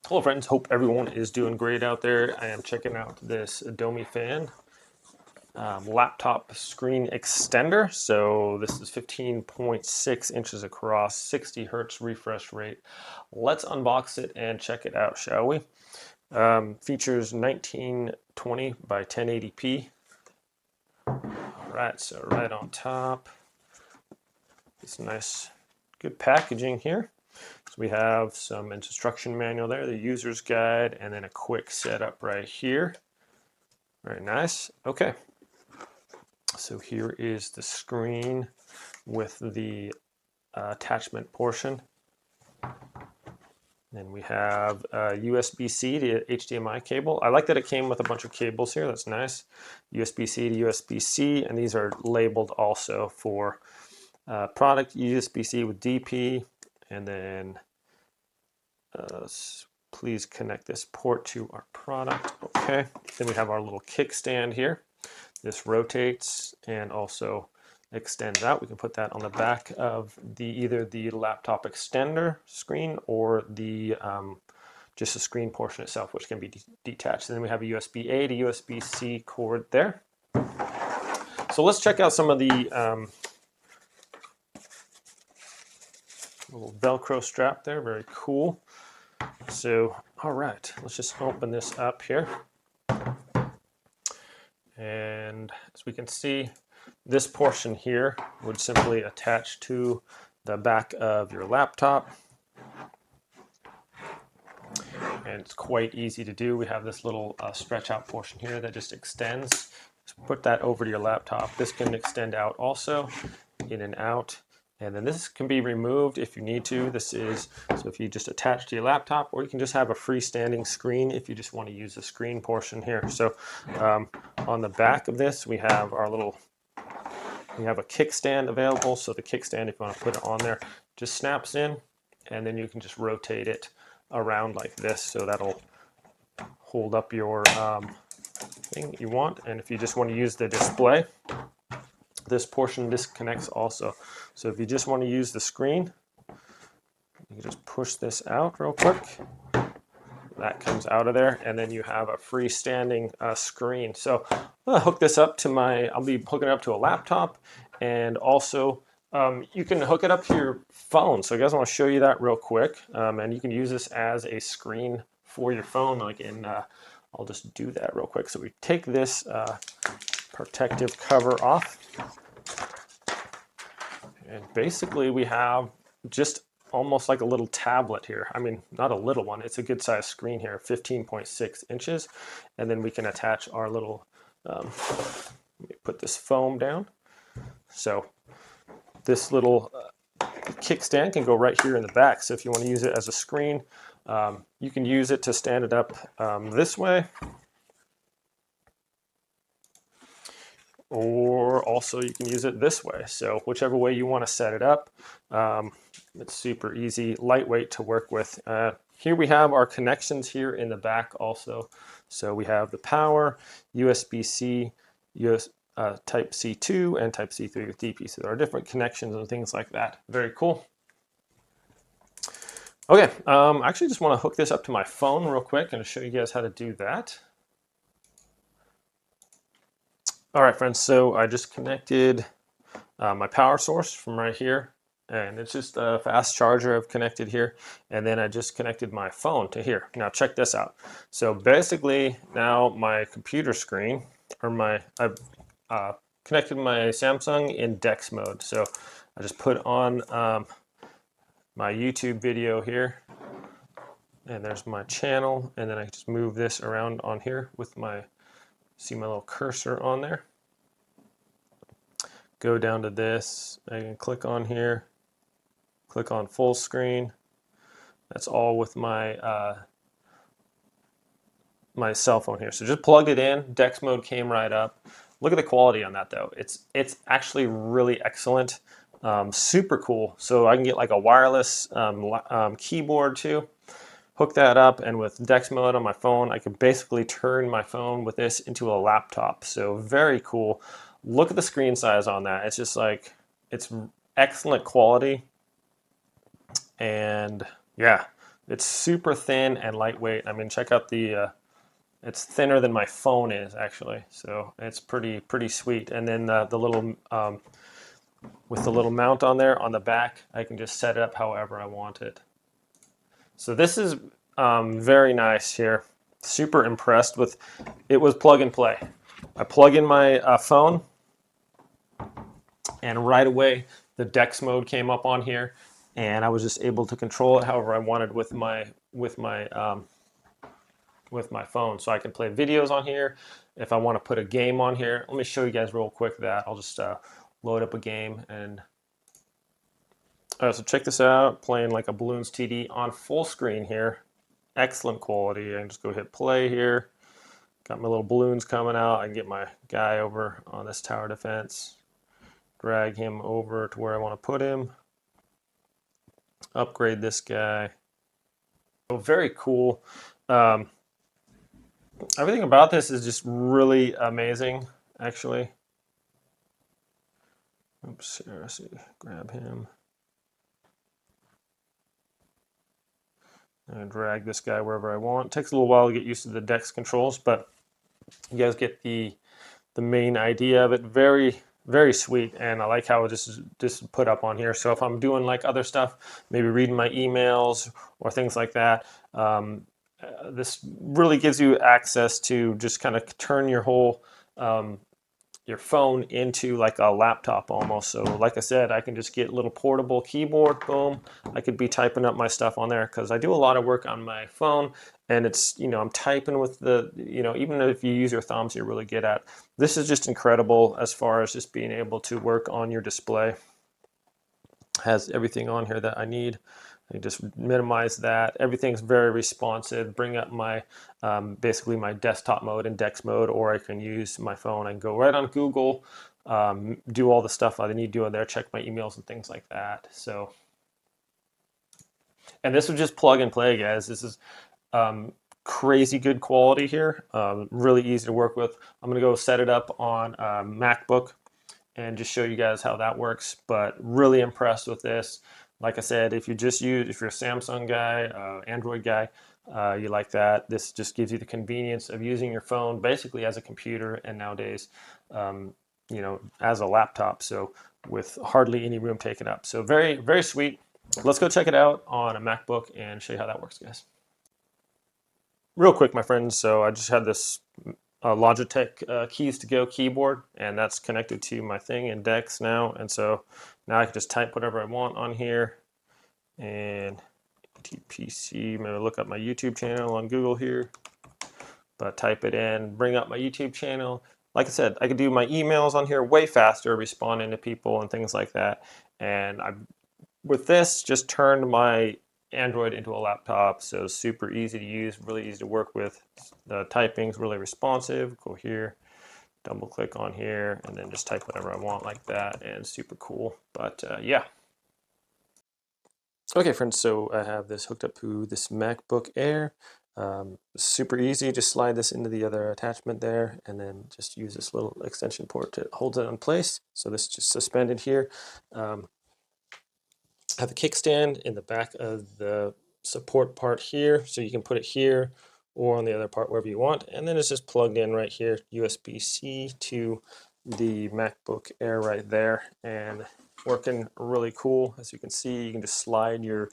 Hello friends, hope everyone is doing great out there. I am checking out this Domyfan laptop screen extender. So this is 15.6 inches across, 60 hertz refresh rate. Let's unbox it and check it out, shall we? Features 1920 by 1080p. All right, so right on top, it's nice, good packaging here. So we have some instruction manual there, the user's guide, and then a quick setup right here. Very nice. Okay. So here is the screen with the attachment portion. Then we have USB-C to HDMI cable. I like that it came with a bunch of cables here. That's nice. USB-C to USB-C, and these are labeled also for product USB-C with DP, and then please connect this port to our product. Okay. Then we have our little kickstand here. This rotates and also extends out. We can put that on the back of either the laptop extender screen or the just the screen portion itself, which can be detached. And then we have a USB-A to USB-C cord there. So let's check out some of the little Velcro strap there. Very cool. So, all right, let's just open this up here. And as we can see, this portion here would simply attach to the back of your laptop. And it's quite easy to do. We have this little stretch out portion here that just extends. Just put that over to your laptop. This can extend out also, in and out. And then this can be removed if you need to. This is, so if you just attach to your laptop, or you can just have a freestanding screen if you just want to use the screen portion here. So on the back of this, we have our little, we have a kickstand available. So the kickstand, if you want to put it on there, just snaps in, and then you can just rotate it around like this. So that'll hold up your thing you want. And if you just want to use the display, this portion disconnects also. So if you just want to use the screen, you can just push this out real quick. That comes out of there, and then you have a freestanding screen. So I'm gonna hook this up to I'll be hooking it up to a laptop, and also you can hook it up to your phone. So I guys want to show you that real quick, and you can use this as a screen for your phone. Like I'll just do that real quick. So we take this protective cover off, and basically we have just almost like a little tablet here. I mean, not a little one, it's a good size screen here, 15.6 inches. And then we can attach our little, let me put this foam down. So this little kickstand can go right here in the back. So if you want to use it as a screen, you can use it to stand it up this way. Or also you can use it this way. So whichever way you want to set it up, it's super easy, lightweight to work with. Here we have our connections here in the back also. So we have the power, USB-C, Type C2, and Type C3 with DP. So there are different connections and things like that. Very cool. Okay, I actually just want to hook this up to my phone real quick and show you guys how to do that. All right, friends, so I just connected my power source from right here, and it's just a fast charger I've connected here, and then I just connected my phone to here. Now check this out. So basically now my computer screen, or I've connected my Samsung in DeX mode. So I just put on my YouTube video here, and there's my channel, and then I just move this around on here with see my little cursor on there. Go down to this, I can click on here, click on full screen. That's all with my my cell phone here. So just plugged it in, DeX mode came right up. Look at the quality on that though. It's actually really excellent, super cool. So I can get like a wireless keyboard too. Hook that up, and with DeX mode on my phone, I can basically turn my phone with this into a laptop. So very cool. Look at the screen size on that. It's just like, it's excellent quality. And yeah, It's super thin and lightweight. I mean, check out the it's thinner than my phone is actually, so it's pretty sweet. And then the little with the little mount on there on the back, I can just set it up however I want it. So this is very nice here. Super impressed with it. Was plug and play. I plug in my phone, and right away the DeX mode came up on here, and I was just able to control it however I wanted with my phone. So I can play videos on here. If I want to put a game on here, let me show you guys real quick that. I'll just load up a game and so check this out, playing like a Balloons TD on full screen here. Excellent quality. I can just go hit play here. Got my little balloons coming out. I can get my guy over on this tower defense, drag him over to where I want to put him, upgrade this guy. So very cool. Everything about this is just really amazing, actually. Oops, here, let's see, grab him. And drag this guy wherever I want. It takes a little while to get used to the DeX controls, but you guys get the main idea of it. Very, very sweet, and I like how it just put up on here. So if I'm doing like other stuff, maybe reading my emails or things like that, this really gives you access to just kind of turn your whole your phone into like a laptop almost. So like I said, I can just get a little portable keyboard, boom. I could be typing up my stuff on there because I do a lot of work on my phone, and it's, you know, I'm typing with the, you know, even if you use your thumbs, you're really good at. This is just incredible as far as just being able to work on your display. Has everything on here that I need. I just minimize that. Everything's very responsive. Bring up my basically my desktop mode and DeX mode, or I can use my phone and go right on Google, do all the stuff I need to do on there, check my emails and things like that. So, and this was just plug and play, guys. This is crazy good quality here. Really easy to work with. I'm gonna go set it up on MacBook and just show you guys how that works. But really impressed with this. Like I said, if you're a Samsung guy, Android guy, you like that. This just gives you the convenience of using your phone basically as a computer, and nowadays, you know, as a laptop. So with hardly any room taken up. So very, very sweet. Let's go check it out on a MacBook and show you how that works, guys. Real quick, my friends. So I just had this Logitech Keys to Go keyboard, and that's connected to my thing in DeX now. And so now I can just type whatever I want on here. And ETPC, maybe look up my YouTube channel on Google here, but type it in, bring up my YouTube channel. Like I said, I could do my emails on here way faster, responding to people and things like that. And with this, just turned my Android into a laptop, so super easy to use, really easy to work with. The typing's really responsive. Go here, double click on here, and then just type whatever I want like that, and super cool. But yeah. Okay, friends, so I have this hooked up to this MacBook Air. Super easy, just slide this into the other attachment there, and then just use this little extension port to hold it in place. So this is just suspended here. Have a kickstand in the back of the support part here, so you can put it here or on the other part, wherever you want. And then it's just plugged in right here, USB-C to the MacBook Air right there, and working really cool. As you can see, you can just slide your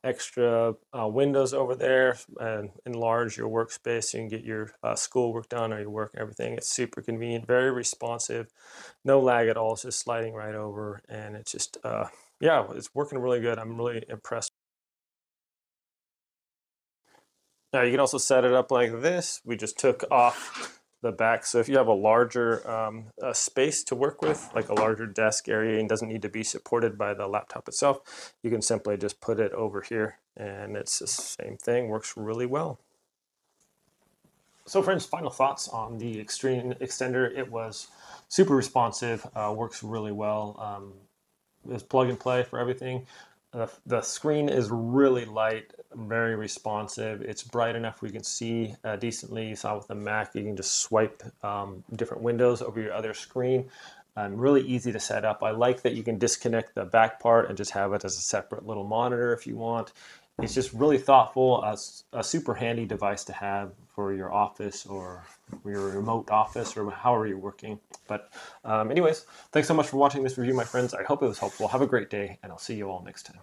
extra windows over there and enlarge your workspace so you can get your schoolwork done or your work, everything. It's super convenient, very responsive, no lag at all. It's just sliding right over, and it's just yeah, it's working really good. I'm really impressed. Now you can also set it up like this. We just took off the back. So if you have a larger space to work with, like a larger desk area, and doesn't need to be supported by the laptop itself, you can simply just put it over here, and it's the same thing, works really well. So friends, final thoughts on the Extreme Extender. It was super responsive, works really well. It's plug and play for everything. The screen is really light, very responsive. It's bright enough where you can see decently. You saw with the Mac, you can just swipe different windows over your other screen. Really easy to set up. I like that you can disconnect the back part and just have it as a separate little monitor if you want. It's just really thoughtful, a super handy device to have for your office or your remote office or however you're working. But anyways, thanks so much for watching this review, my friends. I hope it was helpful. Have a great day, and I'll see you all next time.